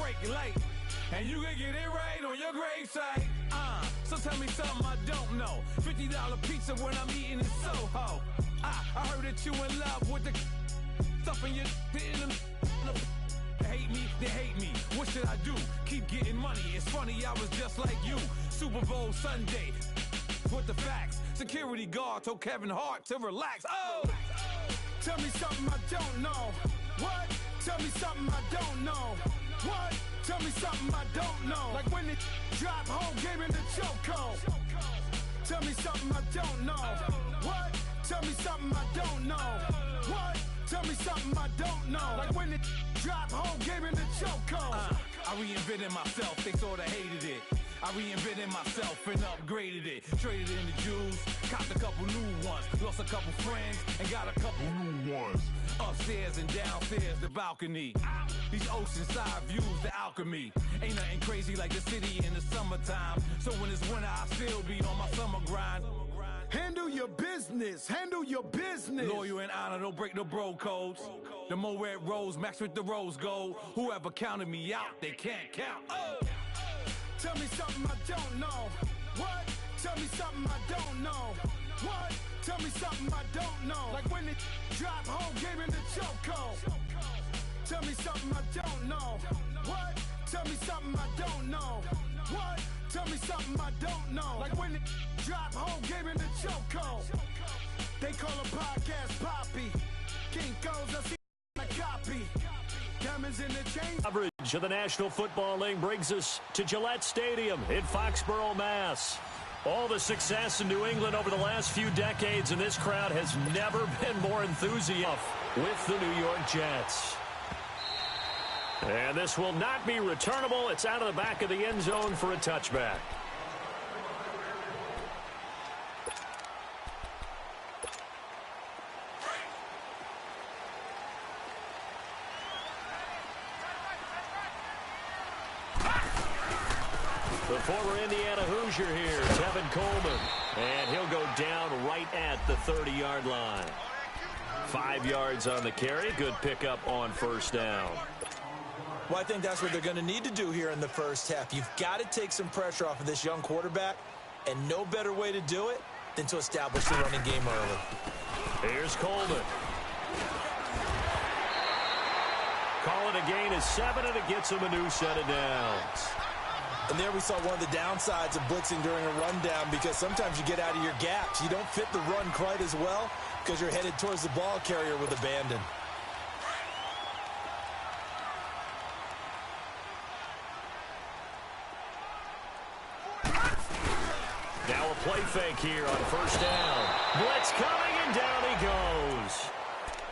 break late. And you can get it right on your gravesite. So tell me something I don't know. $50 pizza when I'm eating in Soho. I heard that you in love with the stuff in your hate me, they hate me. What should I do? Keep getting money. It's funny, I was just like you. Super Bowl Sunday with the facts. Security guard told Kevin Hart to relax. Oh! Tell me something I don't know. What? Tell me something I don't know. What? Tell me something I don't know. Like when it drop home game in the chokehold. Tell me something I don't know. What? Tell me something I don't know. What? Tell me something I don't know. Like when it drop home game in the chokehold. I reinvented myself, they sorta hated it. I reinvented myself and upgraded it. Traded in the Jews, copped a couple new ones. Lost a couple friends and got a couple new ones. Upstairs and downstairs, the balcony. These oceanside views, the alchemy. Ain't nothing crazy like the city in the summertime. So when it's winter, I still be on my summer grind. Handle your business, handle your business. Loyal and honor, don't break no bro codes. The more red rose, max with the rose gold. Whoever counted me out, they can't count. Oh! Tell me something I don't know. What? Tell me something I don't know. What? Tell me something I don't know. Like when it drop home game in the chokehold. Tell me something I don't know. What? Tell me something I don't know. What? Tell me something I don't know. Like when it drop home game in the chokehold. They call a podcast Poppy. King goes, I see a copy. Diamonds in the chain. Coverage of the National Football League brings us to Gillette Stadium in Foxborough, Mass. All the success in New England over the last few decades, and this crowd has never been more enthusiastic with the New York Jets. And this will not be returnable. It's out of the back of the end zone for a touchback. The former Indiana Hoosier here, Tevin Coleman. And he'll go down right at the 30-yard line. 5 yards on the carry. Good pickup on first down. Well, I think that's what they're going to need to do here in the first half. You've got to take some pressure off of this young quarterback, and no better way to do it than to establish the running game early. Here's Coleman. Call it a gain of 7, and it gets him a new set of downs. And there we saw one of the downsides of blitzing during a rundown, because sometimes you get out of your gaps. You don't fit the run quite as well because you're headed towards the ball carrier with abandon. Now a play fake here on first down. Blitz coming, and down he goes.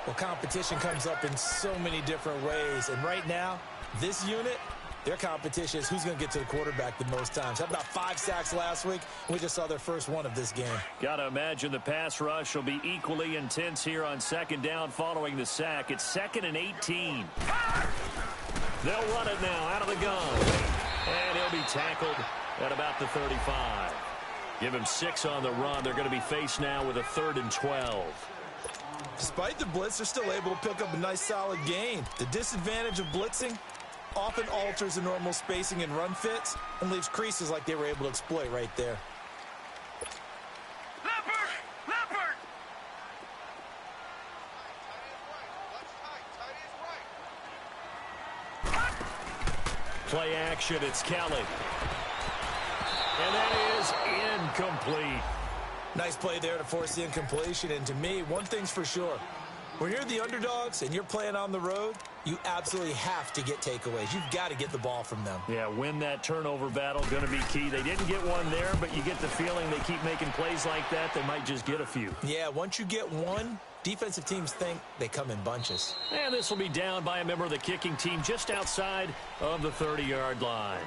Well, competition comes up in so many different ways. And right now, this unit, their competition is who's going to get to the quarterback the most times. Had about 5 sacks last week. We just saw their first one of this game. Got to imagine the pass rush will be equally intense here on second down following the sack. It's 2nd and 18. They'll run it now out of the gun. And he'll be tackled at about the 35. Give him 6 on the run. They're going to be faced now with a 3rd and 12. Despite the blitz, they're still able to pick up a nice solid gain. The disadvantage of blitzing often alters the normal spacing and run fits and leaves creases like they were able to exploit right there. Leopard! Play action, it's Kelly. And that is incomplete. Nice play there to force the incompletion. And to me, one thing's for sure. When you're the underdogs and you're playing on the road, you absolutely have to get takeaways. You've got to get the ball from them. Yeah, win that turnover battle, going to be key. They didn't get one there, but you get the feeling they keep making plays like that, they might just get a few. Yeah, once you get one, defensive teams think they come in bunches. And this will be down by a member of the kicking team just outside of the 30-yard line.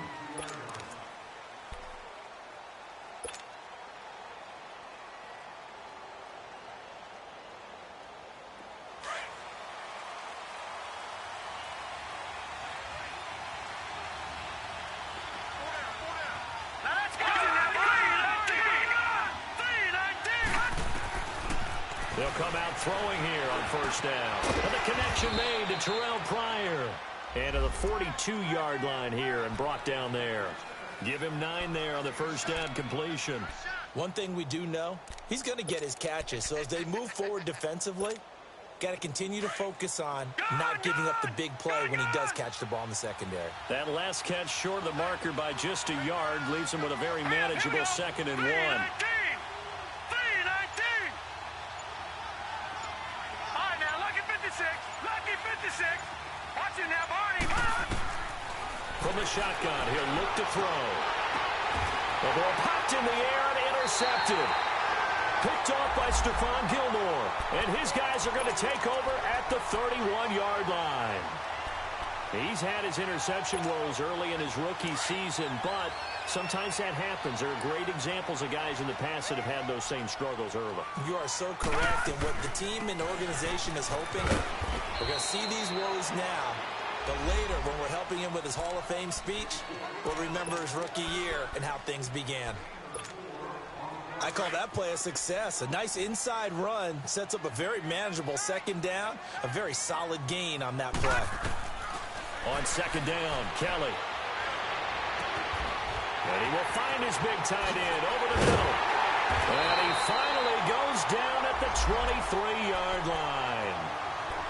They'll come out throwing here on first down. And the connection made to Terrell Pryor. And to the 42-yard line here and brought down there. Give him 9 there on the first down completion. One thing we do know, he's going to get his catches. So as they move forward defensively, got to continue to focus on not giving up the big play when he does catch the ball in the secondary. That last catch short of the marker by just a yard leaves him with a very manageable 2nd and 1. 3-19. All right, now, lucky 56. Lucky 56. Watch it now, Barney. From the shotgun, he'll look to throw. The ball popped in the air and intercepted. Picked off by Stephon Gilmore. And his guys are going to take over at the 31-yard line. He's had his interception woes early in his rookie season, but sometimes that happens. There are great examples of guys in the past that have had those same struggles early. You are so correct. And what the team and organization is hoping, we're going to see these woes now. But later, when we're helping him with his Hall of Fame speech, we'll remember his rookie year and how things began. I call that play a success. A nice inside run sets up a very manageable 2nd down, a very solid gain on that play. On 2nd down, Kelly. And he will find his big tight end over the middle. And he finally goes down at the 23-yard line.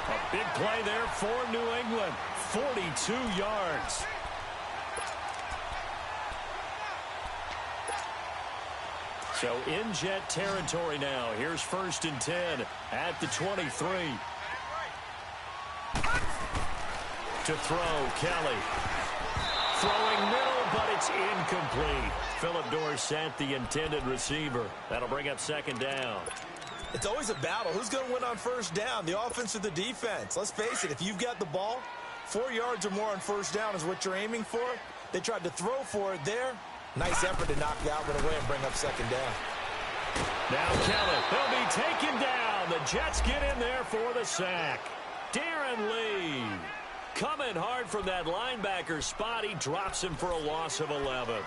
A big play there for New England. 42 yards. So in Jet territory now. Here's 1st and 10 at the 23. To throw, Kelly. Throwing middle, but it's incomplete. Philip Dorsett, the intended receiver. That'll bring up 2nd down. It's always a battle. Who's going to win on 1st down, the offense or the defense? Let's face it, if you've got the ball, 4 yards or more on 1st down is what you're aiming for. They tried to throw for it there. Nice effort to knock that one away and bring up 2nd down. Now Kelly, he'll be taken down. The Jets get in there for the sack. Darren Lee coming hard from that linebacker spot. He drops him for a loss of 11.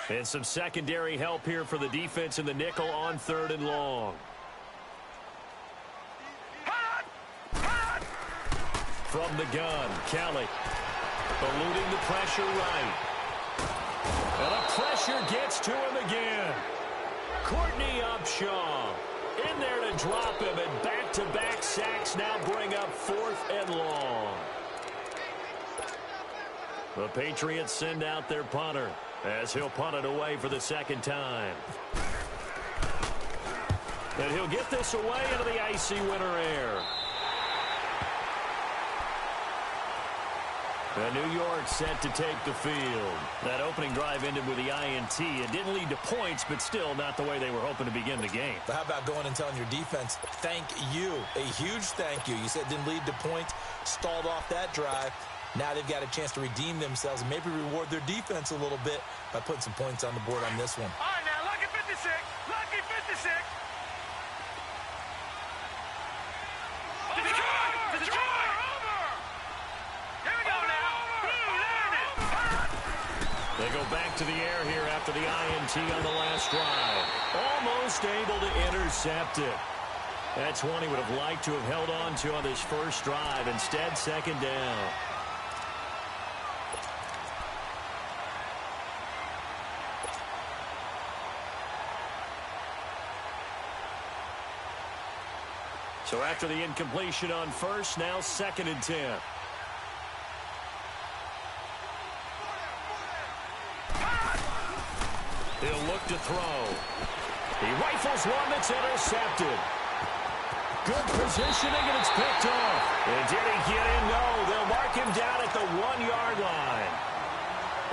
And some secondary help here for the defense in the nickel on 3rd and long. From the gun, Kelly eluding the pressure right. And the pressure gets to him again. Courtney Upshaw in there to drop him, and back-to-back sacks now bring up 4th and long. The Patriots send out their punter as he'll punt it away for the 2nd time. And he'll get this away into the icy winter air. And New York set to take the field. That opening drive ended with the INT. It didn't lead to points, but still not the way they were hoping to begin the game. But how about going and telling your defense, thank you, a huge thank you. You said it didn't lead to points, stalled off that drive. Now they've got a chance to redeem themselves and maybe reward their defense a little bit by putting some points on the board on this one. All right, now, lucky 56. Lucky 56. They go back to the air here after the INT on the last drive. Almost able to intercept it. That's one he would have liked to have held on to on this first drive. Instead, 2nd down. So after the incompletion on 1st, now 2nd and 10. He'll look to throw. He rifles one that's intercepted. Good positioning, and it's picked off. And did he get in? No. They'll mark him down at the 1-yard line.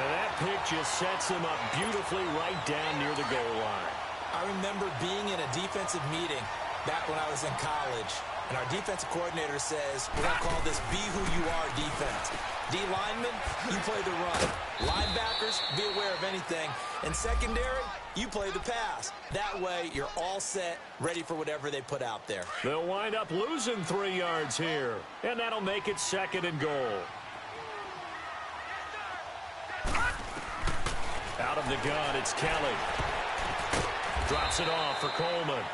And that pick just sets him up beautifully right down near the goal line. I remember being in a defensive meeting back when I was in college, and our defensive coordinator says, we're going to call this be who you are defense. D linemen, you play the run. Linebackers, be aware of anything. And secondary, you play the pass. That way, you're all set, ready for whatever they put out there. They'll wind up losing 3 yards here, and that'll make it 2nd and goal. Out of the gun, it's Kelly. Drops it off for Coleman.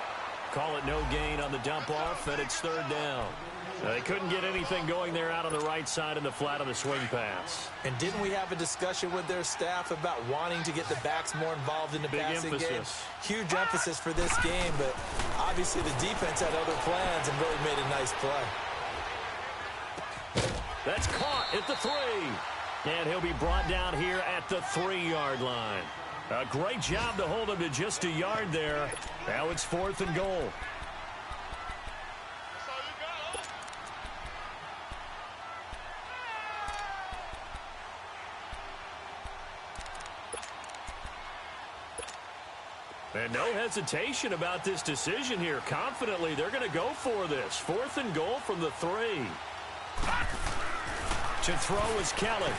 call it no gain on the dump-off, and it's third down. They couldn't get anything going there out on the right side in the flat of the swing pass. And didn't we have a discussion with their staff about wanting to get the backs more involved in the passing game? Huge emphasis for this game, but obviously the defense had other plans and really made a nice play. That's caught at the 3. And he'll be brought down here at the 3-yard line. A great job to hold him to just a yard there. Now it's 4th and goal. And no hesitation about this decision here. Confidently, they're going to go for this. 4th and goal from the 3. To throw is Kelly.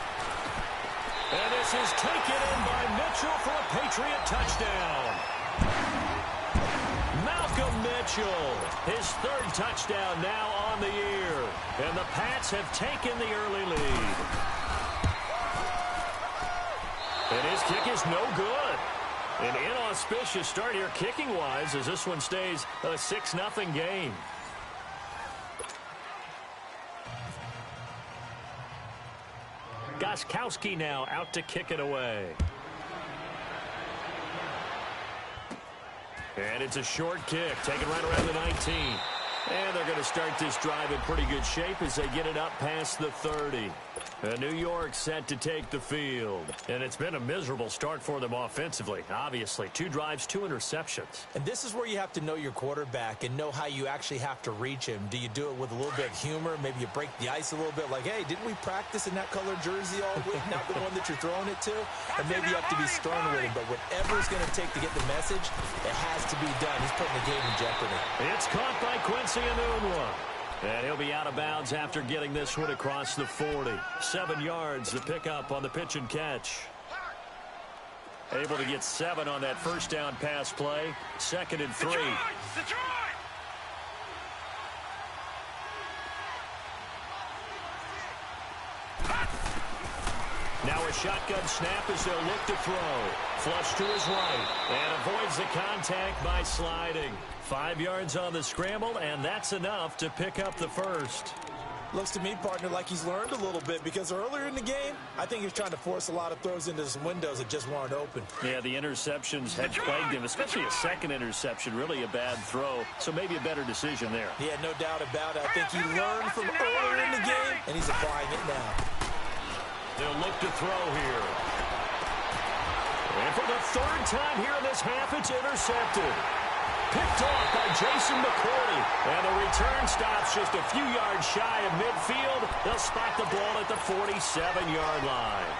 And this is taken in by Mitchell for a Patriot touchdown. Malcolm Mitchell, his 3rd touchdown now on the year. And the Pats have taken the early lead. And his kick is no good. An inauspicious start here kicking-wise as this one stays a 6-0 game. Gostkowski now out to kick it away. And it's a short kick, taken right around the 19. And they're going to start this drive in pretty good shape as they get it up past the 30. New York set to take the field. And it's been a miserable start for them offensively, obviously. 2 drives, 2 interceptions. And this is where you have to know your quarterback and know how you actually have to reach him. Do you do it with a little bit of humor? Maybe you break the ice a little bit like, hey, didn't we practice in that colored jersey all week? Not the one that you're throwing it to? And maybe you have to be stern with him. But whatever it's going to take to get the message, it has to be done. He's putting the game in jeopardy. It's caught by Quincy Enunwa. And he'll be out of bounds after getting this one across the 40. 7 yards to pick up on the pitch and catch. Able to get 7 on that first down pass play. 2nd and 3. Now a shotgun snap as they'll look to throw. Flush to his right and avoids the contact by sliding. 5 yards on the scramble, and that's enough to pick up the first. Looks to me, partner, like he's learned a little bit because earlier in the game, I think he was trying to force a lot of throws into some windows that just weren't open. Yeah, the interceptions had plagued him, especially a second interception, really a bad throw, so maybe a better decision there. Yeah, no doubt about it. I think he learned from earlier in the game, and he's applying it now. They'll look to throw here. And for the 3rd time here in this half, it's intercepted. Picked off by Jason McCourty. And the return stops just a few yards shy of midfield. They'll spot the ball at the 47-yard line.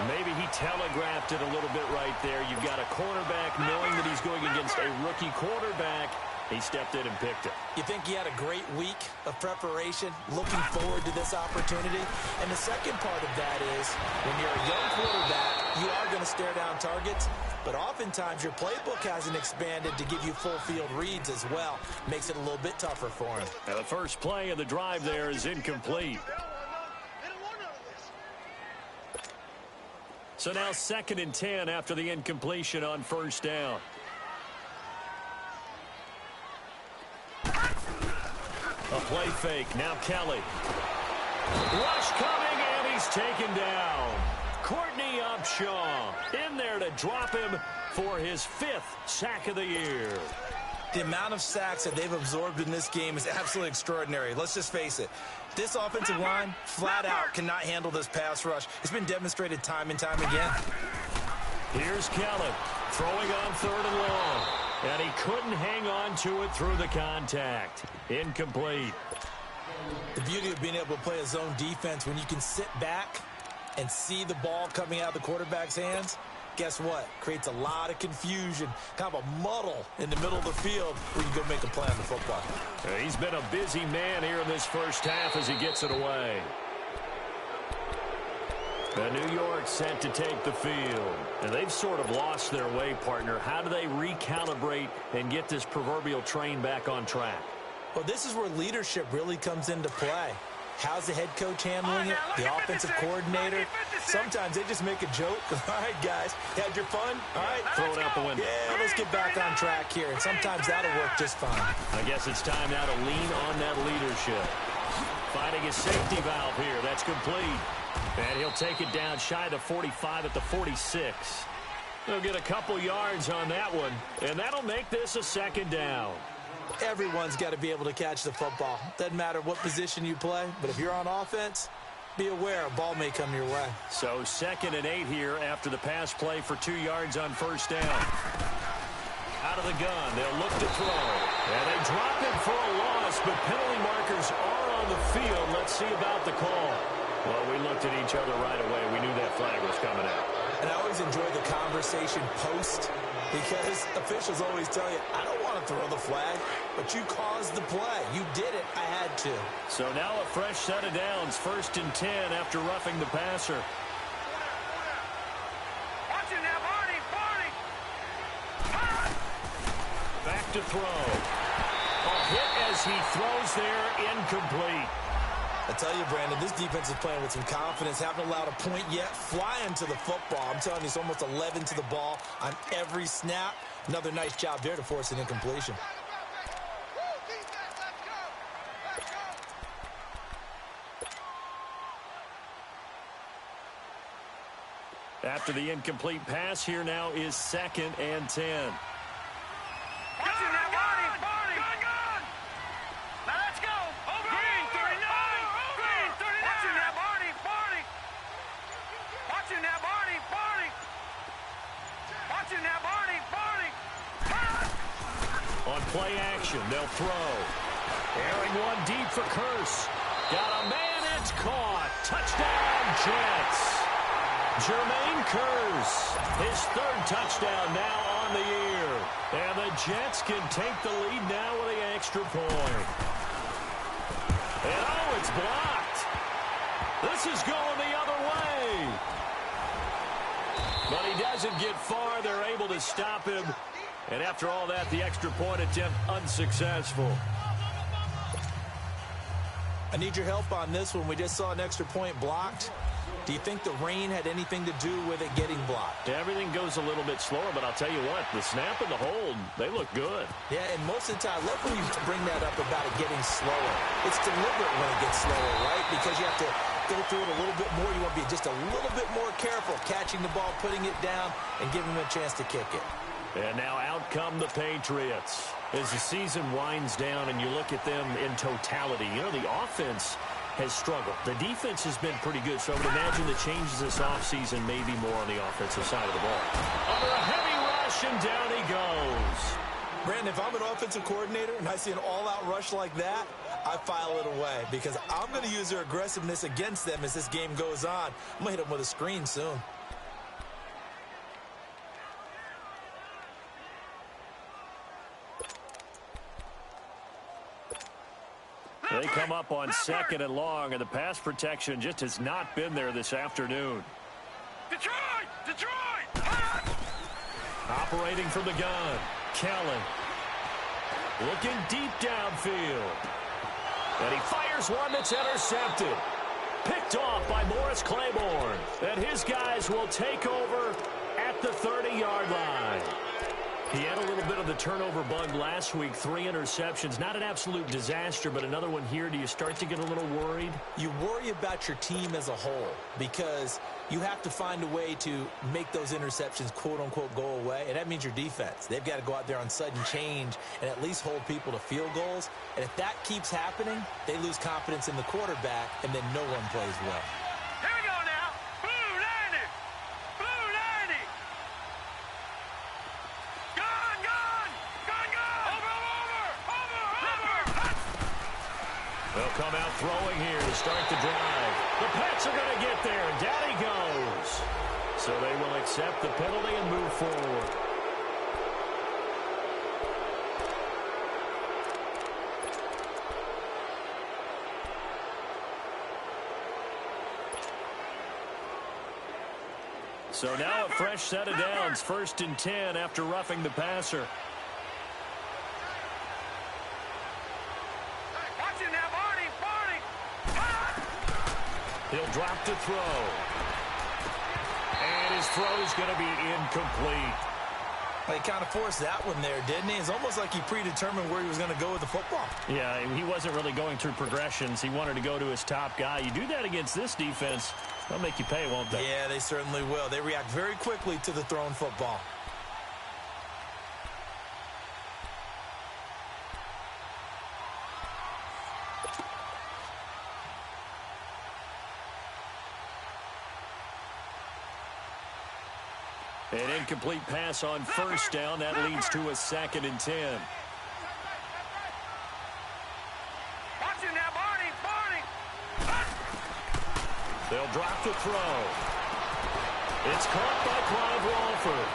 Maybe he telegraphed it a little bit right there. You've got a cornerback knowing that he's going against a rookie quarterback. He stepped in and picked it. You think he had a great week of preparation, looking forward to this opportunity? And the second part of that is, when you're a young quarterback, you are going to stare down targets, but oftentimes your playbook hasn't expanded to give you full field reads as well. Makes it a little bit tougher for him. Now the first play of the drive there is incomplete. So now 2nd and 10 after the incompletion on first down. A play fake. Now Kelly. Rush coming, and he's taken down. Courtney Upshaw in there to drop him for his 5th sack of the year. The amount of sacks that they've absorbed in this game is absolutely extraordinary. Let's just face it. This offensive line, flat out, cannot handle this pass rush. It's been demonstrated time and time again. Here's Kelly throwing on 3rd and long. And he couldn't hang on to it through the contact. Incomplete. The beauty of being able to play a zone defense when you can sit back and see the ball coming out of the quarterback's hands, guess what? Creates a lot of confusion, kind of a muddle in the middle of the field where you can go make a play on the football. He's been a busy man here in this first half as he gets it away. And New York set to take the field. And they've sort of lost their way, partner. How do they recalibrate and get this proverbial train back on track? Well, this is where leadership really comes into play. How's the head coach handling it? The offensive coordinator? Sometimes they just make a joke. All right, guys, had your fun? All right, throw it out the window. Yeah, let's get back on track here. And sometimes that'll work just fine. I guess it's time now to lean on that leadership. Finding his safety valve here. That's complete. And he'll take it down shy of the 45 at the 46. He'll get a couple yards on that one, and that'll make this a second down. Everyone's got to be able to catch the football. Doesn't matter what position you play, but if you're on offense, be aware a ball may come your way. So 2nd and 8 here after the pass play for 2 yards on first down. Out of the gun, they'll look to throw. And they drop it for a loss, but penalty markers are on the field. Let's see about the call. Well, we looked at each other right away. We knew that flag was coming out. And I always enjoy the conversation post because officials always tell you, I don't want to throw the flag, but you caused the play. You did it. I had to. So now a fresh set of downs, 1st and 10 after roughing the passer. Back to throw. A hit as he throws there, incomplete. I tell you, Brandon, this defense is playing with some confidence. Haven't allowed a point yet. Flying to the football. I'm telling you, it's almost 11 to the ball on every snap. Another nice job there to force an incompletion. After the incomplete pass, here now is 2nd and 10. On play action, they'll throw. Airing one deep for Curse. Got a man, it's caught. Touchdown, Jets. Jermaine Curse, his 3rd touchdown now on the year. And the Jets can take the lead now with the extra point. And oh, it's blocked. This is going the other way. But he doesn't get far. They're able to stop him. And after all that, the extra point attempt unsuccessful. I need your help on this one. We just saw an extra point blocked. Do you think the rain had anything to do with it getting blocked? Everything goes a little bit slower, but I'll tell you what, the snap and the hold, they look good. Yeah, and most of the time, I love when you bring that up about it getting slower. It's deliberate when it gets slower, right? Because you have to go through it a little bit more. You want to be just a little bit more careful catching the ball, putting it down, and giving them a chance to kick it. And now out come the Patriots. As the season winds down and you look at them in totality, you know, the offense has struggled. The defense has been pretty good, so I would imagine the changes this offseason may be more on the offensive side of the ball. Under a heavy rush, and down he goes. Brandon, if I'm an offensive coordinator and I see an all-out rush like that, I file it away because I'm going to use their aggressiveness against them as this game goes on. I'm going to hit them with a screen soon. They come up on 2nd and long, and the pass protection just has not been there this afternoon. Detroit! Operating from the gun, Kellen. Looking deep downfield. And he fires one that's intercepted. Picked off by Morris Claiborne. And his guys will take over at the 30-yard line. He had a little bit of the turnover bug last week, 3 interceptions. Not an absolute disaster, but another one here. Do you start to get a little worried? You worry about your team as a whole because you have to find a way to make those interceptions, quote-unquote, go away, and that means your defense. They've got to go out there on sudden change and at least hold people to field goals. And if that keeps happening, they lose confidence in the quarterback, and then no one plays well. Here we go now. Blue 90. Blue 90. Gone, gone. Gone, gone. Over. They'll come out throwing here to start the drive. The Pats are going to get there. Down he goes. So they will accept the penalty and move forward. So now a fresh set of downs, 1st and 10 after roughing the passer. Watch it now, Barney. He'll drop to throw. And his throw is going to be incomplete. Well, he kind of forced that one there, didn't he? It's almost like he predetermined where he was going to go with the football. Yeah, he wasn't really going through progressions. He wanted to go to his top guy. You do that against this defense, they'll make you pay, won't they? Yeah, they certainly will. They react very quickly to the thrown football. An incomplete pass on first down. That leads to a 2nd and 10. Watch it now, Barney. They'll drop to throw. It's caught by Clive Walford.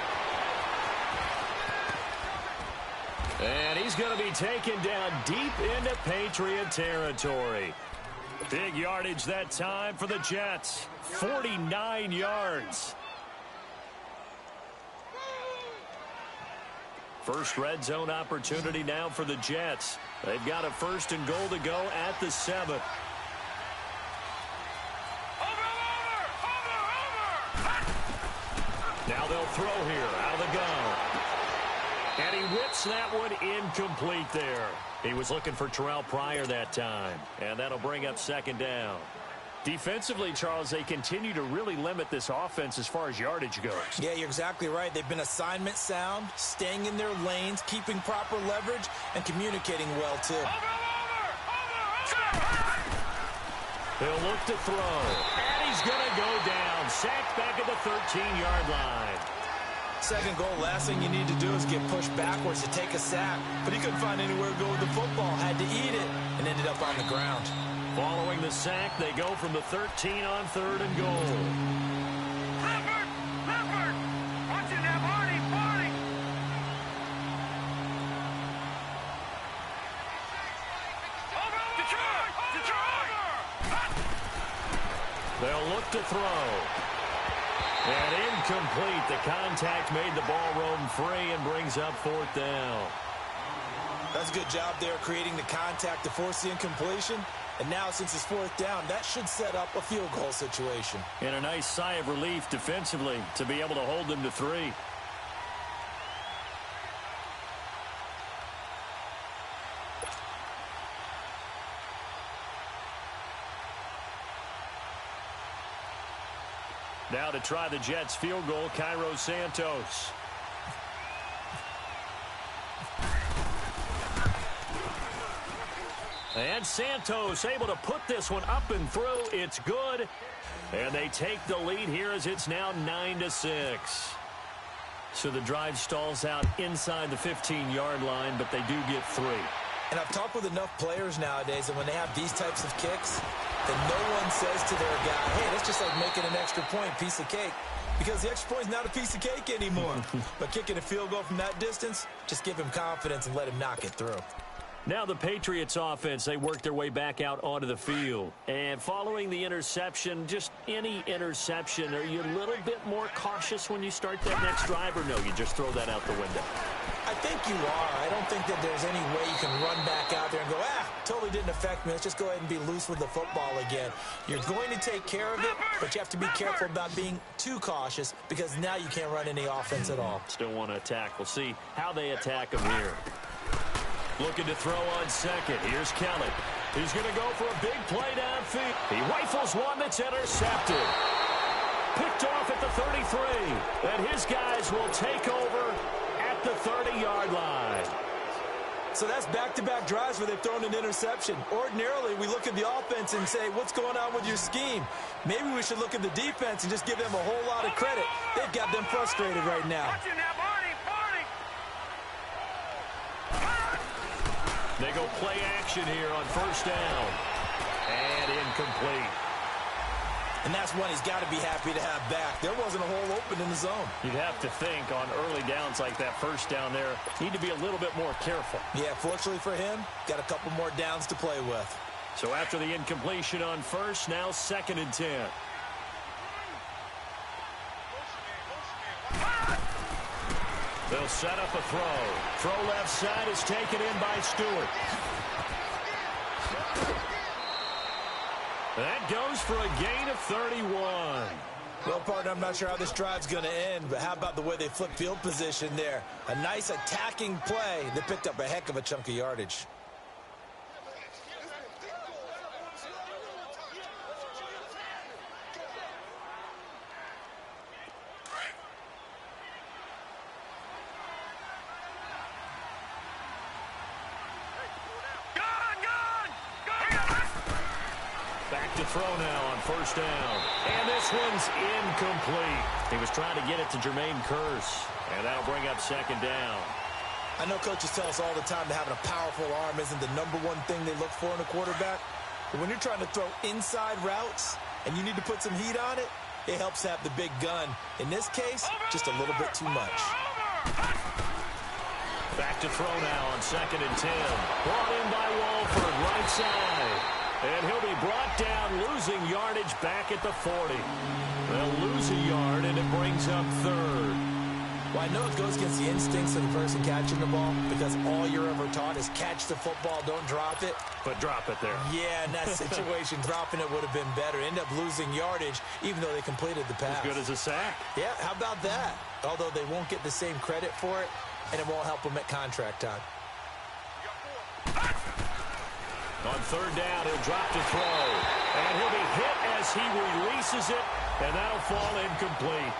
And he's going to be taken down deep into Patriot territory. Big yardage that time for the Jets. 49 yards. First red zone opportunity now for the Jets. They've got a 1st and goal to go at the 7. Over. Now they'll throw here out of the gun. And he whips that one incomplete there. He was looking for Terrell Pryor that time. And that'll bring up 2nd down. Defensively, Charles, they continue to really limit this offense as far as yardage goes. Yeah, you're exactly right. They've been assignment sound, staying in their lanes, keeping proper leverage, and communicating well, too. He'll look to throw. And he's going to go down. Sacked back at the 13-yard line. 2nd goal, last thing you need to do is get pushed backwards to take a sack. But he couldn't find anywhere to go with the football, had to eat it, and ended up on the ground. Following the sack, they go from the 13 on 3rd and goal. Clifford! Watch it now, Barney! Detroit! They'll look to throw. And incomplete. The contact made the ball roam free and brings up 4th down. That's a good job there creating the contact to force the incompletion. And now, since it's 4th down, that should set up a field goal situation. And a nice sigh of relief defensively to be able to hold them to 3. Now to try the Jets field goal, Cairo Santos. And Santos able to put this one up and through. It's good. And they take the lead here as it's now 9-6. So the drive stalls out inside the 15-yard line, but they do get 3. And I've talked with enough players nowadays, and when they have these types of kicks, then no one says to their guy, hey, that's just like making an extra point, piece of cake. Because the extra point is not a piece of cake anymore. But kicking a field goal from that distance, just give him confidence and let him knock it through. Now the Patriots offense, they work their way back out onto the field. And following the interception, just any interception, are you a little bit more cautious when you start that next drive, or no, you just throw that out the window? I think you are. I don't think that there's any way you can run back out there and go, totally didn't affect me. Let's just go ahead and be loose with the football again. You're going to take care of it, but you have to be careful about being too cautious because now you can't run any offense at all. Still want to attack. We'll see how they attack him here. Looking to throw on 2nd. Here's Kelly. He's going to go for a big play downfield. He rifles one that's intercepted. Picked off at the 33. And his guys will take over at the 30-yard line. So that's back-to-back drives where they've thrown an interception. Ordinarily, we look at the offense and say, what's going on with your scheme? Maybe we should look at the defense and just give them a whole lot of credit. They've got them frustrated right now. Watch it now, Barney! They go play action here on 1st down. And incomplete. And that's one he's got to be happy to have back. There wasn't a hole open in the zone. You'd have to think on early downs like that 1st down there, need to be a little bit more careful. Yeah, fortunately for him, got a couple more downs to play with. So after the incompletion on 1st, now 2nd and 10. They'll set up a throw. Throw left side is taken in by Stewart. That goes for a gain of 31. Well, partner, I'm not sure how this drive's going to end, but how about the way they flip field position there? A nice attacking play that picked up a heck of a chunk of yardage. Back to throw now on first down. And this one's incomplete. He was trying to get it to Jermaine Kearse. And that'll bring up second down. I know coaches tell us all the time that having a powerful arm isn't the #1 thing they look for in a quarterback. But when you're trying to throw inside routes and you need to put some heat on it, it helps have the big gun. In this case, just a little bit too much. Back to throw now on 2nd and 10. Brought in by Walford, right side. And he'll be brought down, losing yardage back at the 40. They'll lose a yard, and it brings up 3rd. Well, I know it goes against the instincts of the person catching the ball because all you're ever taught is catch the football, don't drop it. But drop it there. Yeah, in that situation, dropping it would have been better. End up losing yardage, even though they completed the pass. As good as a sack. Yeah, how about that? Although they won't get the same credit for it, and it won't help them at contract time. On 3rd down, he'll drop to throw. And he'll be hit as he releases it, and that'll fall incomplete.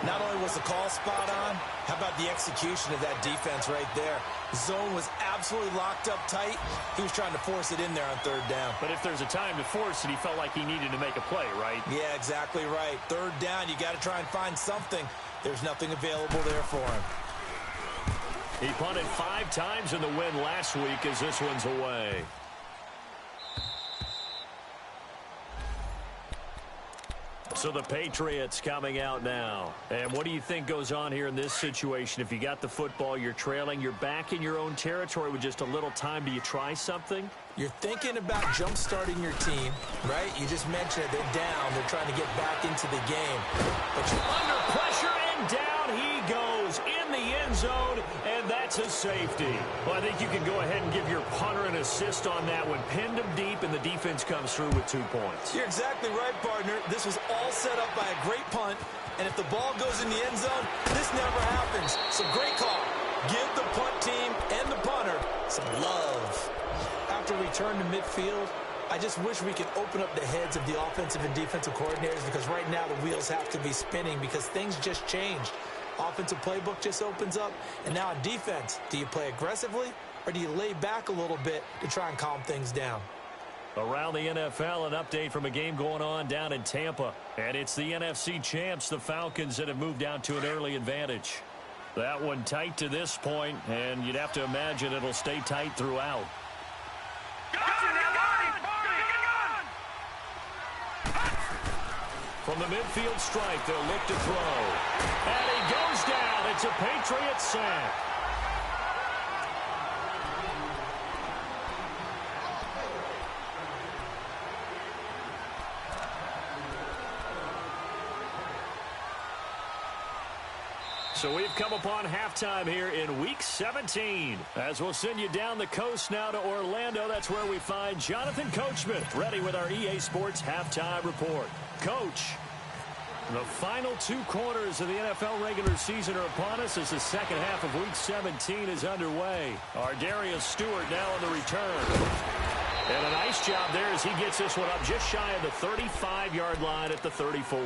Not only was the call spot on, how about the execution of that defense right there? Zone was absolutely locked up tight. He was trying to force it in there on 3rd down. But if there's a time to force it, he felt like he needed to make a play, right? Yeah, exactly right. 3rd down, you got to try and find something. There's nothing available there for him. He punted 5 times in the win last week as this one's away. So the Patriots coming out now. And what do you think goes on here in this situation? If you got the football, you're trailing, you're back in your own territory with just a little time. Do you try something? You're thinking about jump-starting your team, right? You just mentioned it. They're down. They're trying to get back into the game. But you're under pressure, and down he goes in the end zone, and that's a safety. Well, I think you can go ahead and give your punter an assist on that one. Pinned him deep, and the defense comes through with 2 points. You're exactly right, partner. This was all set up by a great punt, and if the ball goes in the end zone, this never happens. So great call. Give the punt team and the punter some love. After return to midfield, I just wish we could open up the heads of the offensive and defensive coordinators because right now the wheels have to be spinning because things just changed. Offensive playbook just opens up, and now on defense, do you play aggressively or do you lay back a little bit to try and calm things down? Around the NFL, an update from a game going on down in Tampa. And it's the NFC champs, the Falcons, that have moved down to an early advantage. That one tight to this point, and you'd have to imagine it'll stay tight throughout. From the midfield stripe, they'll look to throw. And he goes down. It's a Patriots sack. So we've come upon halftime here in Week 17. As we'll send you down the coast now to Orlando, that's where we find Jonathan Coachman, ready with our EA Sports Halftime Report. Coach, the final 2 quarters of the NFL regular season are upon us as the second half of Week 17 is underway. Our Darius Stewart now on the return. And a nice job there as he gets this one up just shy of the 35-yard line at the 34.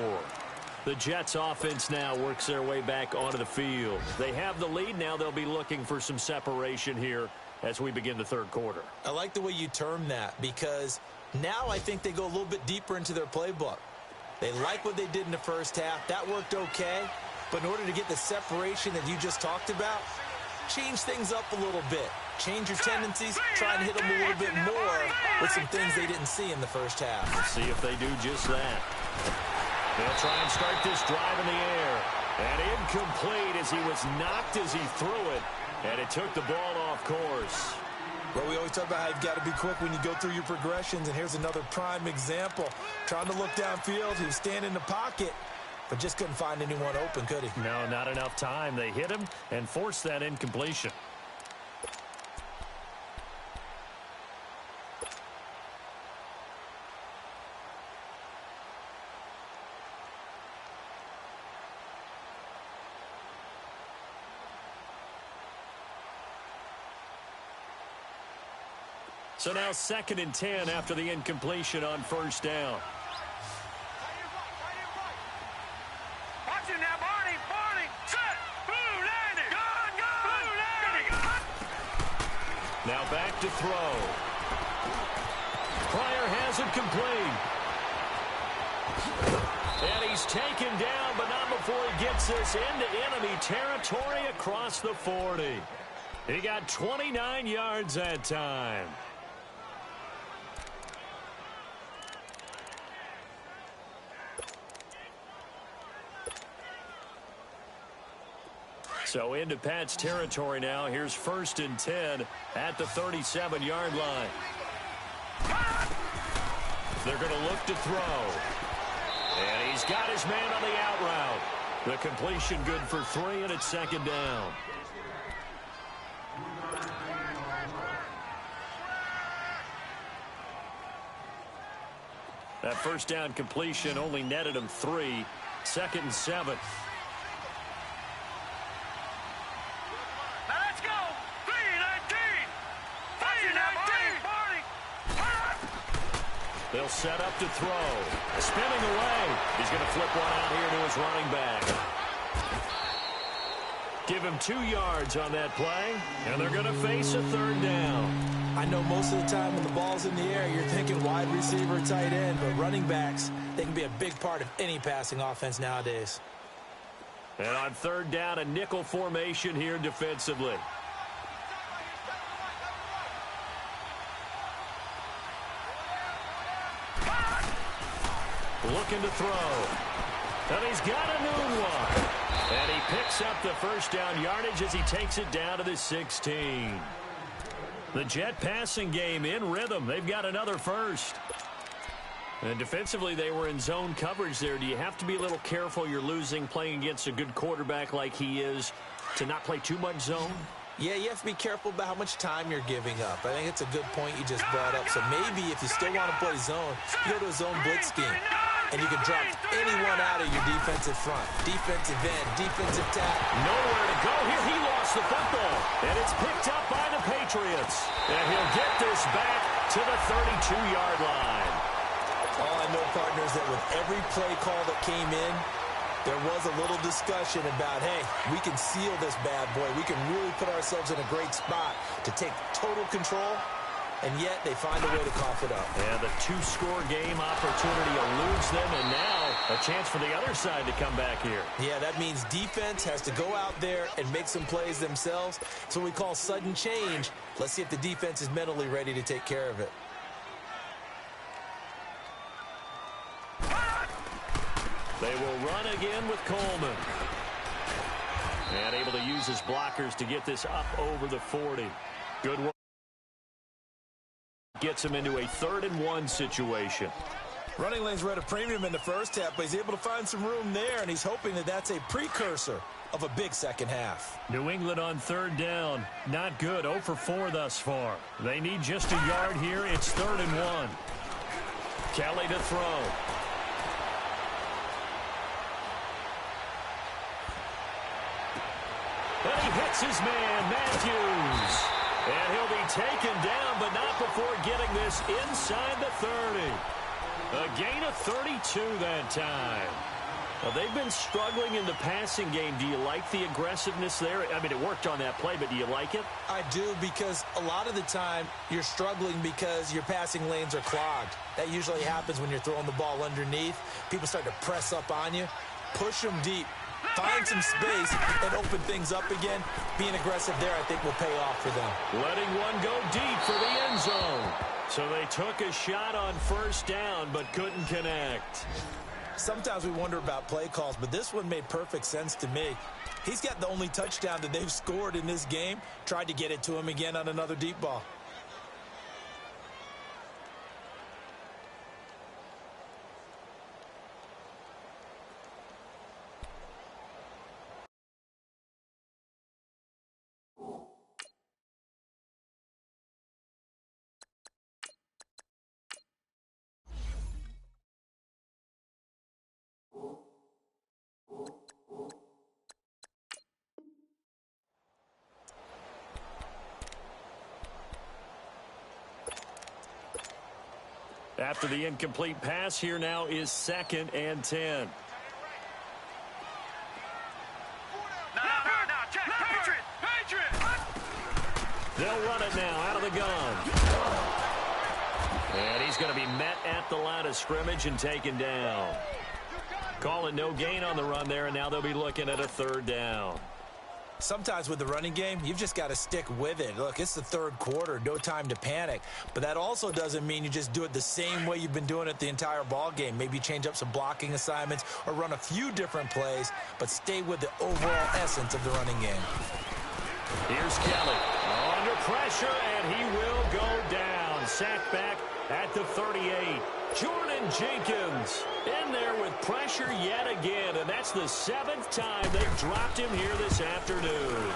The Jets offense now works their way back onto the field. They have the lead. Now they'll be looking for some separation here as we begin the 3rd quarter. I like the way you term that because now I think they go a little bit deeper into their playbook. They like what they did in the first half. That worked okay. But in order to get the separation that you just talked about, change things up a little bit. Change your tendencies. Try and hit them a little bit more with some things they didn't see in the first half. Let's see if they do just that. They'll try and start this drive in the air. And incomplete as he was knocked as he threw it. And it took the ball off course. Well, we always talk about how you've got to be quick when you go through your progressions. And here's another prime example. Trying to look downfield. He was standing in the pocket, but just couldn't find anyone open, could he? No, not enough time. They hit him and forced that incompletion. So now 2nd and 10 after the incompletion on first down. Watch it now, Barney. Barney. Set. Blue landing. Gun. Blue landing. Now back to throw. Pryor has it complete. And he's taken down, but not before he gets this into enemy territory across the 40. He got 29 yards that time. So into Pat's territory now. Here's 1st and 10 at the 37-yard line. They're going to look to throw. And he's got his man on the out route. The completion good for 3, and it's 2nd down. That first down completion only netted him 3. 2nd and 7. Let's go. 3-19. 3-19. Barney. They'll set up to throw. Spinning away. He's going to flip one out here to his running back. Give him 2 yards on that play, and they're going to face a 3rd down. I know most of the time when the ball's in the air, you're thinking wide receiver, tight end, but running backs, they can be a big part of any passing offense nowadays. And on 3rd down, a nickel formation here defensively. Looking to throw. And he's got a new one. And he picks up the first down yardage as he takes it down to the 16. The Jet passing game in rhythm. They've got another first. And defensively, they were in zone coverage there. Do you have to be a little careful you're losing playing against a good quarterback like he is to not play too much zone? Yeah, you have to be careful about how much time you're giving up. I think it's a good point you just brought up. So maybe if you still want to play zone, you go to a zone blitz scheme. And you can drop anyone out of your defensive front. Defensive end, defensive tackle. Nowhere to go here. He lost the football. And it's picked up by the Patriots. And he'll get this back to the 32-yard line. All I know, partners, that with every play call that came in, there was a little discussion about, hey, we can seal this bad boy. We can really put ourselves in a great spot to take total control. And yet they find a way to cough it up. And the 2-score game opportunity eludes them, and now a chance for the other side to come back here. Yeah, that means defense has to go out there and make some plays themselves. It's what we call sudden change. Let's see if the defense is mentally ready to take care of it. They will run again with Coleman. And able to use his blockers to get this up over the 40. Good work. Gets him into a 3rd and 1 situation. Running lanes were at a premium in the first half, but he's able to find some room there, and he's hoping that that's a precursor of a big second half. New England on 3rd down. Not good. 0 for 4 thus far. They need just a yard here. It's 3rd and 1. Kelly to throw. And he hits his man, Matthews. And he'll be taken down, but not before getting this inside the 30. A gain of 32 that time. Well, they've been struggling in the passing game. Do you like the aggressiveness there? I mean, it worked on that play, but do you like it? I do, because a lot of the time you're struggling because your passing lanes are clogged. That usually happens when you're throwing the ball underneath. People start to press up on you. Push them deep. Find some space and open things up again. Being aggressive there, I think, will pay off for them. Letting one go deep for the end zone. So they took a shot on first down, but couldn't connect. Sometimes we wonder about play calls, but this one made perfect sense to me. He's got the only touchdown that they've scored in this game. Tried to get it to him again on another deep ball. After the incomplete pass, here now is 2nd and 10. No, check, Patriot! They'll run it now out of the gun. And he's going to be met at the line of scrimmage and taken down. Calling no gain on the run there, and now they'll be looking at a 3rd down. Sometimes with the running game, you've just got to stick with it. Look, it's the 3rd quarter, no time to panic. But that also doesn't mean you just do it the same way you've been doing it the entire ball game. Maybe change up some blocking assignments or run a few different plays, but stay with the overall essence of the running game. Here's Kelly under pressure, and he will go down. Sacked back at the 38. Jordan Jenkins in there with pressure yet again, and that's the 7th time they've dropped him here this afternoon.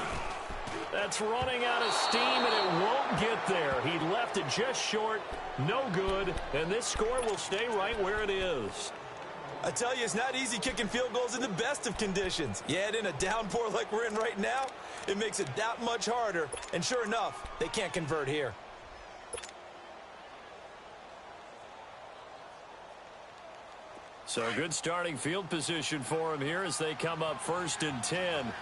That's running out of steam, and it won't get there. He left it just short, no good, and this score will stay right where it is. I tell you, it's not easy kicking field goals in the best of conditions. You add in a downpour like we're in right now, it makes it that much harder, and sure enough, they can't convert here. So good starting field position for him here as they come up 1st and 10.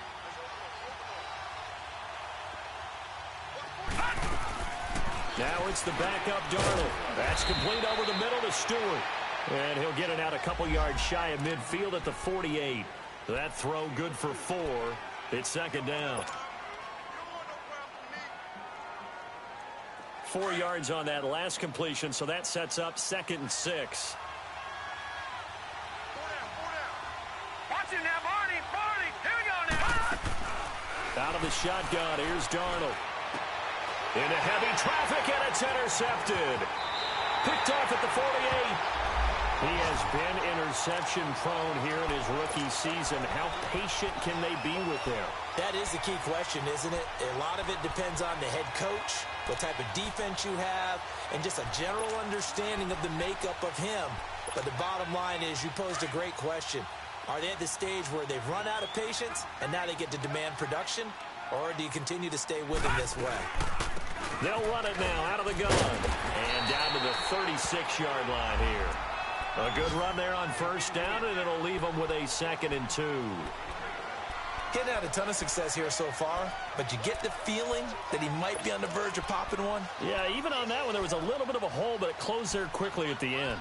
Now it's the backup Darnold. That's complete over the middle to Stewart. And he'll get it out a couple yards shy of midfield at the 48. That throw good for 4. It's 2nd down. 4 yards on that last completion, so that sets up 2nd and 6. Watch him now, Barney! Here we go now! Out of the shotgun, here's Darnold. Into heavy traffic, and it's intercepted. Picked off at the 48. He has been interception prone here in his rookie season. How patient can they be with him? That is the key question, isn't it? A lot of it depends on the head coach, what type of defense you have, and just a general understanding of the makeup of him. But the bottom line is you posed a great question. Are they at the stage where they've run out of patience and now they get to demand production? Or do you continue to stay with him this way? They'll run it now out of the gun. And down to the 36-yard line here. A good run there on 1st down, and it'll leave them with a 2nd and 2. Getting had a ton of success here so far, but you get the feeling that he might be on the verge of popping one? Yeah, even on that one, there was a little bit of a hole, but it closed there quickly at the end.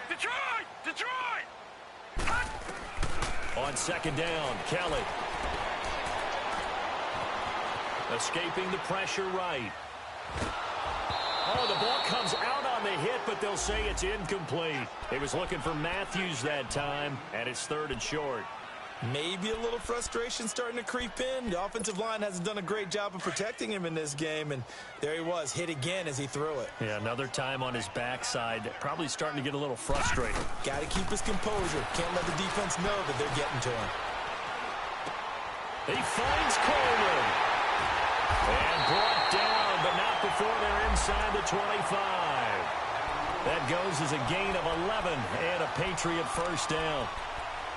Detroit! On 2nd down, Kelly. Escaping the pressure right. Oh, the ball comes out on the hit, but they'll say it's incomplete. He was looking for Matthews that time, and it's 3rd and short. Maybe a little frustration starting to creep in. The offensive line hasn't done a great job of protecting him in this game, and there he was, hit again as he threw it. Yeah, another time on his backside, probably starting to get a little frustrated. Got to keep his composure. Can't let the defense know that they're getting to him. He finds Coleman. And brought down, but not before they're inside the 25. That goes as a gain of 11 and a Patriot 1st down.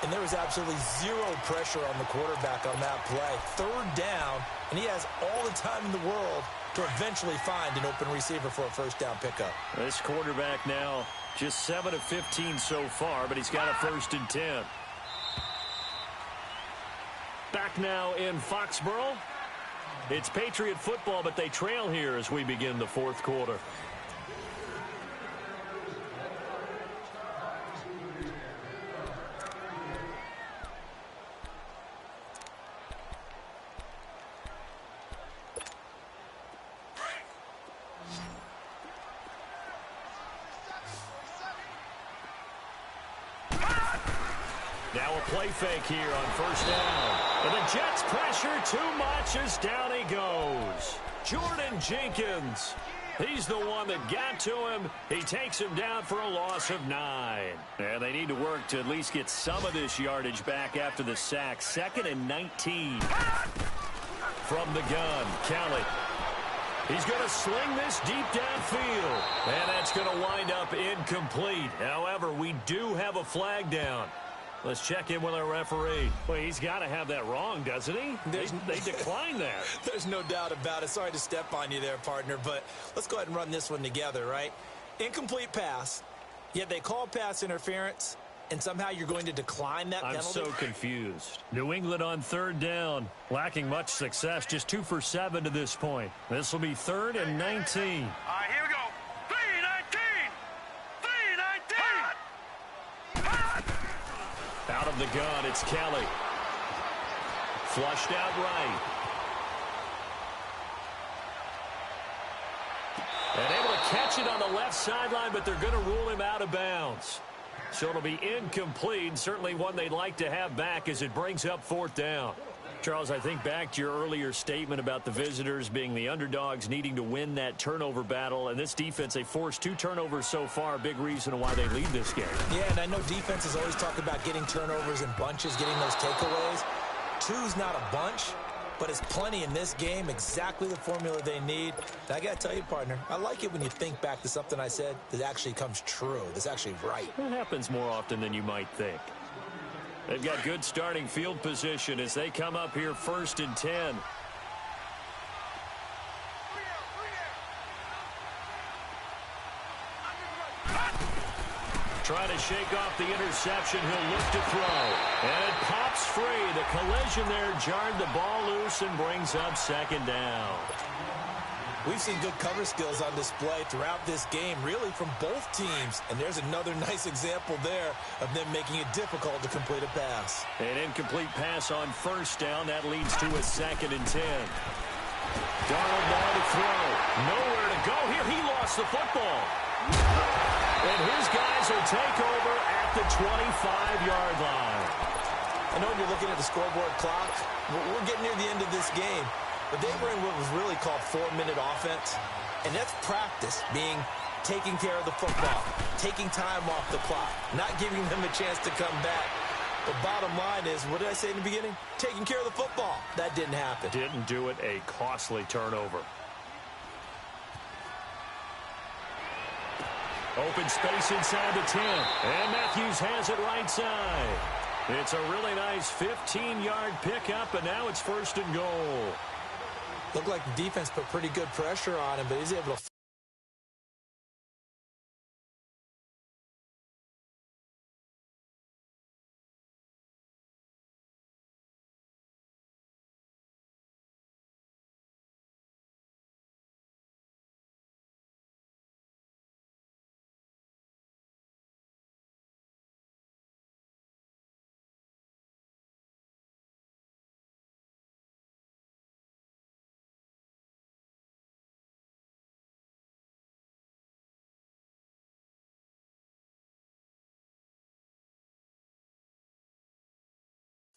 And there was absolutely zero pressure on the quarterback on that play. 3rd down, and he has all the time in the world to eventually find an open receiver for a 1st down pickup. This quarterback now just 7 of 15 so far, but he's got a 1st and 10. Back now in Foxborough. It's Patriot football, but they trail here as we begin the 4th quarter. Now a play fake here on 1st down. And the Jets pressure too much as down he goes. Jordan Jenkins. He's the one that got to him. He takes him down for a loss of 9. And they need to work to at least get some of this yardage back after the sack. 2nd and 19. From the gun, Kelly. He's going to sling this deep downfield. And that's going to wind up incomplete. However, we do have a flag down. Let's check in with our referee. Well, he's got to have that wrong, doesn't he? They declined that. There's no doubt about it. Sorry to step on you there, partner, but let's go ahead and run this one together, right? Incomplete pass, yet they call pass interference, and somehow you're going to decline that penalty? I'm so confused. New England on third down, lacking much success, just 2 for 7 to this point. This will be 3rd and 19. All right, here we go. 3-19. 3-19. Out of the gun, it's Kelly. Flushed out right. And able to catch it on the left sideline, but they're going to rule him out of bounds. So it'll be incomplete, certainly one they'd like to have back as it brings up 4th down. Charles, I think back to your earlier statement about the visitors being the underdogs, needing to win that turnover battle. And this defense, they forced 2 turnovers so far, a big reason why they lead this game. Yeah, and I know defenses always talk about getting turnovers in bunches, getting those takeaways. 2's not a bunch, but it's plenty in this game, exactly the formula they need. And I got to tell you, partner, I like it when you think back to something I said that actually comes true, that's actually right. It happens more often than you might think. They've got good starting field position as they come up here 1st and 10. Trying to shake off the interception. He'll look to throw. And it pops free. The collision there jarred the ball loose and brings up 2nd down. We've seen good cover skills on display throughout this game, really from both teams. And there's another nice example there of them making it difficult to complete a pass. An incomplete pass on 1st down. That leads to a 2nd and 10. Darnold now to throw. Nowhere to go here. He lost the football. And his guys will take over at the 25-yard line. I know when you're looking at the scoreboard clock, we're getting near the end of this game. But they were in what was really called 4-minute offense. And that's practice, being taking care of the football, taking time off the clock, not giving them a chance to come back. But bottom line is, what did I say in the beginning? Taking care of the football. That didn't happen. Didn't do it. A costly turnover. Open space inside the 10. And Matthews has it right side. It's a really nice 15-yard pickup, and now it's 1st and goal. Looked like the defense put pretty good pressure on him, but he's able to...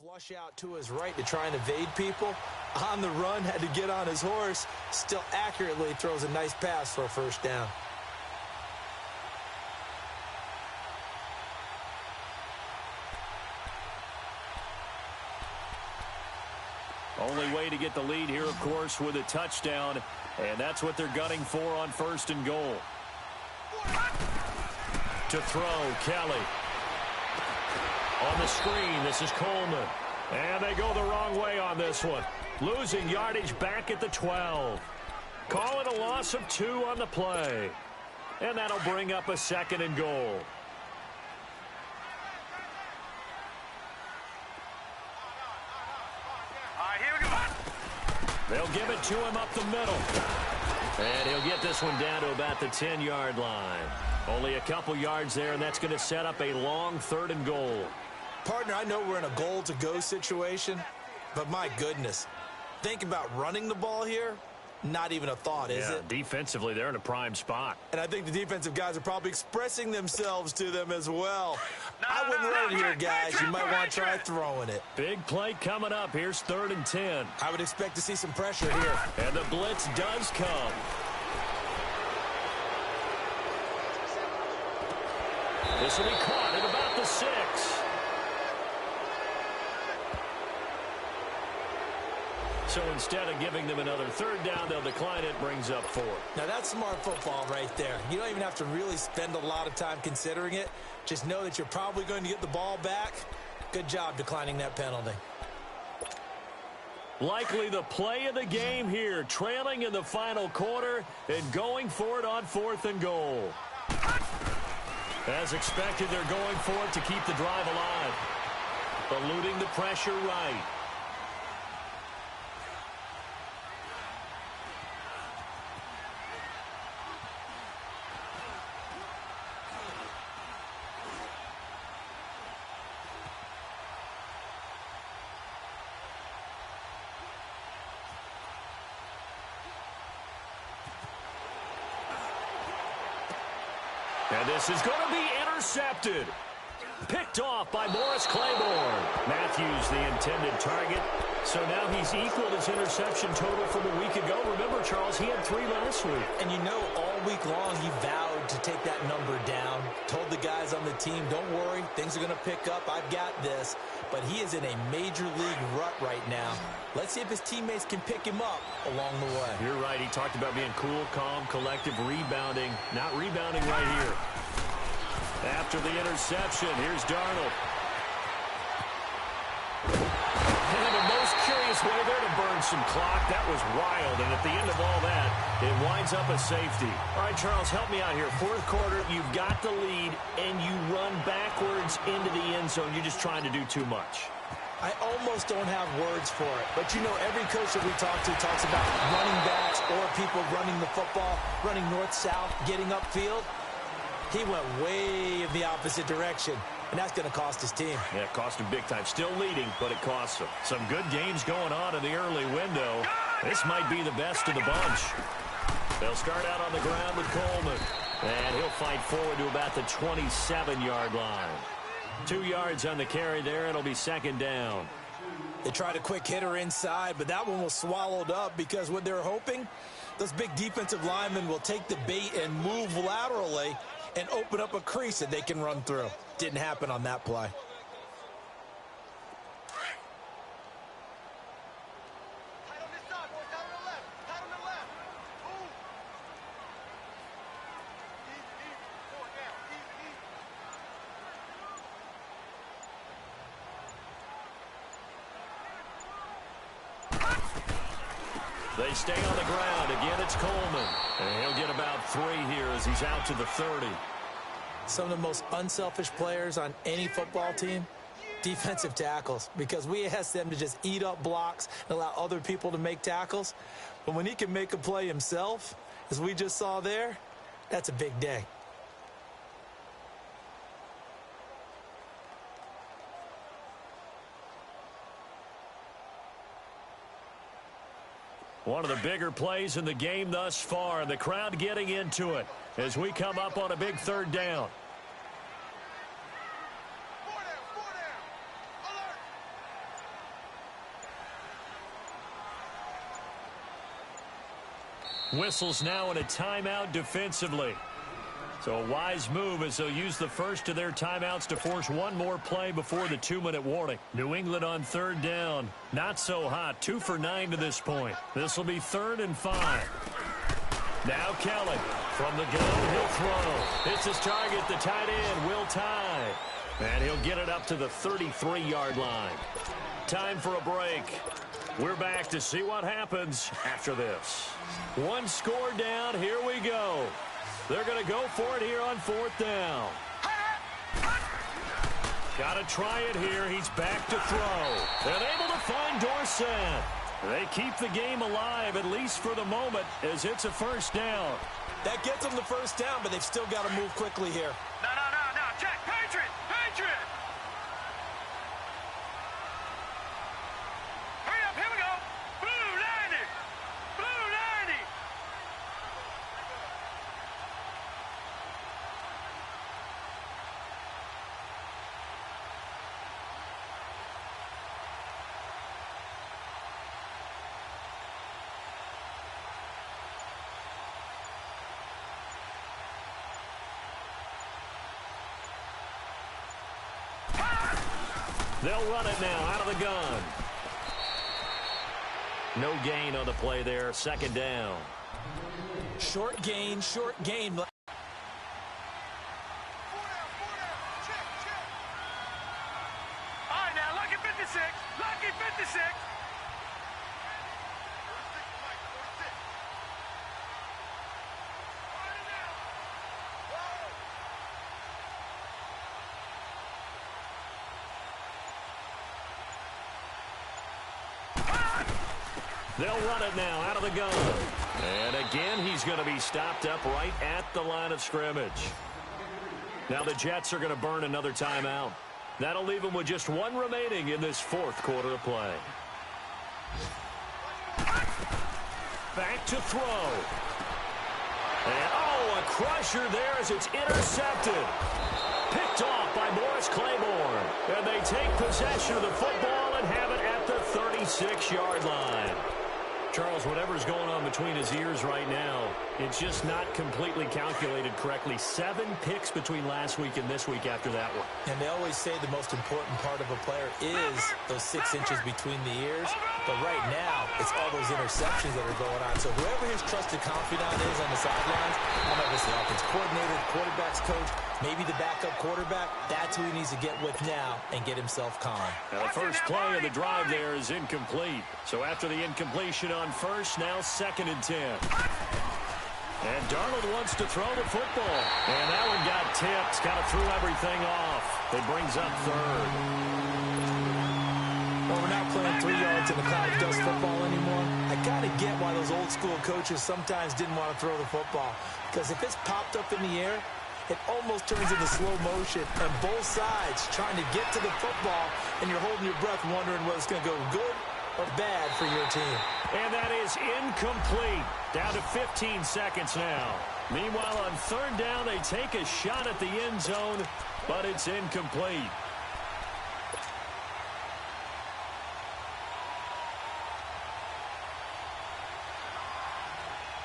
Flush out to his right to try and evade people. On the run, had to get on his horse. Still accurately throws a nice pass for a 1st down. Only way to get the lead here, of course, with a touchdown. And that's what they're gunning for on 1st and goal. To throw, Kelly. On the screen, this is Coleman. And they go the wrong way on this one. Losing yardage back at the 12. Call it a loss of 2 on the play. And that'll bring up a 2nd and goal. All right, here we go. They'll give it to him up the middle. And he'll get this one down to about the 10-yard line. Only a couple yards there, and that's going to set up a long 3rd and goal. Partner, I know we're in a goal-to-go situation, but my goodness, think about running the ball here. Not even a thought, is it? Defensively, they're in a prime spot. And I think the defensive guys are probably expressing themselves to them as well. I wouldn't run it here, guys. You might want to try throwing it. Big play coming up. Here's 3rd and 10. I would expect to see some pressure here. And the blitz does come. This will be caught at about the 6. So instead of giving them another 3rd down, they'll decline it. Brings up 4. Now, that's smart football right there. You don't even have to really spend a lot of time considering it. Just know that you're probably going to get the ball back, Good job declining that penalty. Likely the play of the game here, trailing in the final quarter and going for it on 4th and goal. As expected, they're going for it to keep the drive alive. Eluding the pressure right. And this is going to be intercepted. Picked off by Morris Claiborne. Matthews, the intended target. So now he's equaled his interception total from a week ago. Remember, Charles, he had 3 last week. And you know, all week long he vowed to take that number down. Told the guys on the team, don't worry, things are going to pick up. I've got this. But he is in a major league rut right now. Let's see if his teammates can pick him up along the way. You're right. He talked about being cool, calm, collective, rebounding. Not rebounding right here. After the interception, here's Darnold. And the most curious way there to burn some clock. That was wild. And at the end of all that, it winds up a safety. All right, Charles, help me out here. 4th quarter, you've got the lead, and you run backwards into the end zone. You're just trying to do too much. I almost don't have words for it. But, you know, every coach that we talk to talks about running backs or people running the football, running north-south, getting upfield. He went way in the opposite direction, and that's going to cost his team. Yeah, it cost him big time. Still leading, but it costs him. Some good games going on in the early window. This might be the best of the bunch. They'll start out on the ground with Coleman, and he'll fight forward to about the 27-yard line. 2 yards on the carry there. It'll be 2nd down. They tried a quick hitter inside, but that one was swallowed up because what they're hoping, those big defensive linemen will take the bait and move laterally and open up a crease that they can run through. Didn't happen on that play. They stay on the ground. Again, it's Coleman. And he'll get about 3 here as he's out to the 30. Some of the most unselfish players on any football team, defensive tackles, because we ask them to just eat up blocks and allow other people to make tackles. But when he can make a play himself, as we just saw there, that's a big day. One of the bigger plays in the game thus far, and the crowd getting into it as we come up on a big 3rd down. Whistles now in a timeout defensively. So a wise move as they'll use the first of their timeouts to force one more play before the 2-minute warning. New England on 3rd down. Not so hot. 2 for 9 to this point. This will be 3rd and 5. Now Kelly from the gun. He'll throw. It's his target, the tight end, Will Tye. And he'll get it up to the 33-yard line. Time for a break. We're back to see what happens after this. 1 score down. Here we go. They're going to go for it here on 4th down. Got to try it here. He's back to throw. And able to find Dorsett. They keep the game alive, at least for the moment, as it's a 1st down. That gets them the 1st down, but they've still got to move quickly here. No. Check. Patriot. Hurry up. Here we go. Blue 90. Blue 90. They'll run it now out of the gun. No gain on the play there. 2nd down. Short gain. They'll run it now out of the gun. And again, he's going to be stopped up right at the line of scrimmage. Now the Jets are going to burn another timeout. That'll leave them with just one remaining in this fourth quarter of play. Back to throw. And, a crusher there as it's intercepted. Picked off by Morris Claiborne. And they take possession of the football and have it at the 36-yard line. Charles, whatever's going on between his ears right now, it's just not completely calculated correctly. 7 picks between last week and this week after that one. And they always say the most important part of a player is those 6 inches between the ears. But right now, it's all those interceptions that are going on. So whoever his trusted confidant is on the sidelines, I don't know if it's the offense coordinator, quarterback's coach, maybe the backup quarterback, that's who he needs to get with now and get himself calm. Now the first play of the drive there is incomplete. So after the incompletion on first, now 2nd and 10. And Darnold wants to throw the football. And that one got tipped, kind of threw everything off. It brings up 3rd. Well, we're not playing 3 yards in the cloud of dust football anymore. I got to get why those old school coaches sometimes didn't want to throw the football. Because if it's popped up in the air, it almost turns into slow motion, and both sides trying to get to the football, and you're holding your breath wondering whether it's going to go good or bad for your team. And that is incomplete. Down to 15 seconds now. Meanwhile, on 3rd down, they take a shot at the end zone, but it's incomplete.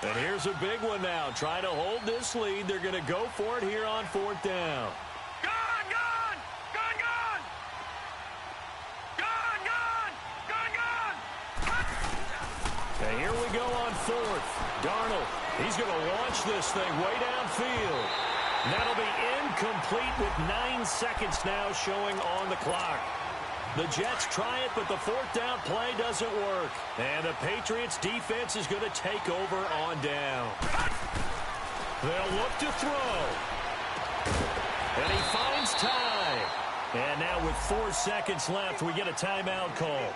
And here's a big one now. Trying to hold this lead. They're going to go for it here on 4th down. Gone, gone, gone, gone. Gone, gone, gone, gone. And here we go on 4th. Darnold, he's going to launch this thing way downfield. And that'll be incomplete with 9 seconds now showing on the clock. The Jets try it, but the 4th down play doesn't work. And the Patriots defense is going to take over on down. They'll look to throw. And he finds time. And now with 4 seconds left, we get a timeout call.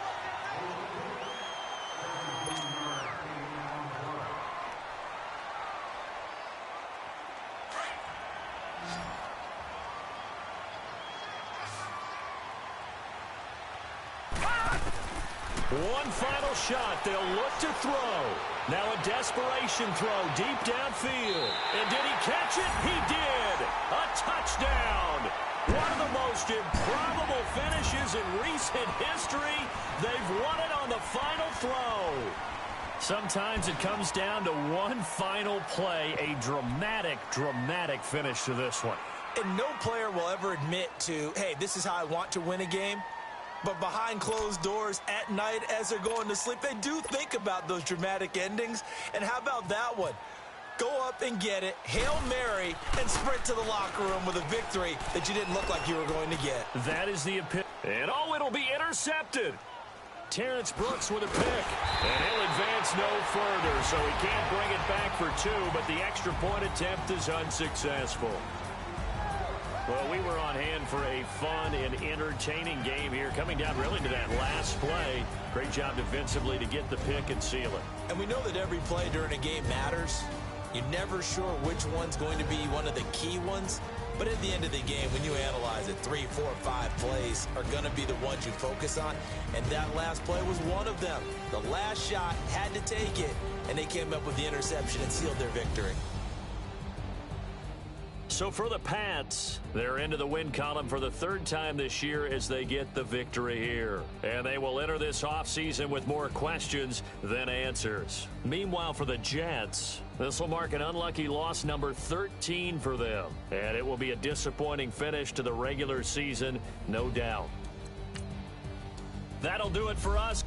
One final shot. They'll look to throw. Now a desperation throw deep downfield. And did he catch it? He did. A touchdown. One of the most improbable finishes in recent history. They've won it on the final throw. Sometimes it comes down to one final play. A dramatic, dramatic finish to this one. And no player will ever admit to, hey, this is how I want to win a game. But behind closed doors at night as they're going to sleep, they do think about those dramatic endings. And how about that one? Go up and get it, Hail Mary, and sprint to the locker room with a victory that you didn't look like you were going to get. That is the epitome. And it'll be intercepted. Terrence Brooks with a pick. And he'll advance no further, so he can't bring it back for 2, but the extra point attempt is unsuccessful. Well, we were on hand for a fun and entertaining game here, coming down really to that last play. Great job defensively to get the pick and seal it. And we know that every play during a game matters. You're never sure which one's going to be one of the key ones. But at the end of the game, when you analyze it, 3, 4, 5 plays are going to be the ones you focus on. And that last play was one of them. The last shot had to take it, and they came up with the interception and sealed their victory. So for the Pats, they're into the win column for the 3rd time this year as they get the victory here. And they will enter this offseason with more questions than answers. Meanwhile, for the Jets, this will mark an unlucky loss number 13 for them. And it will be a disappointing finish to the regular season, no doubt. That'll do it for us.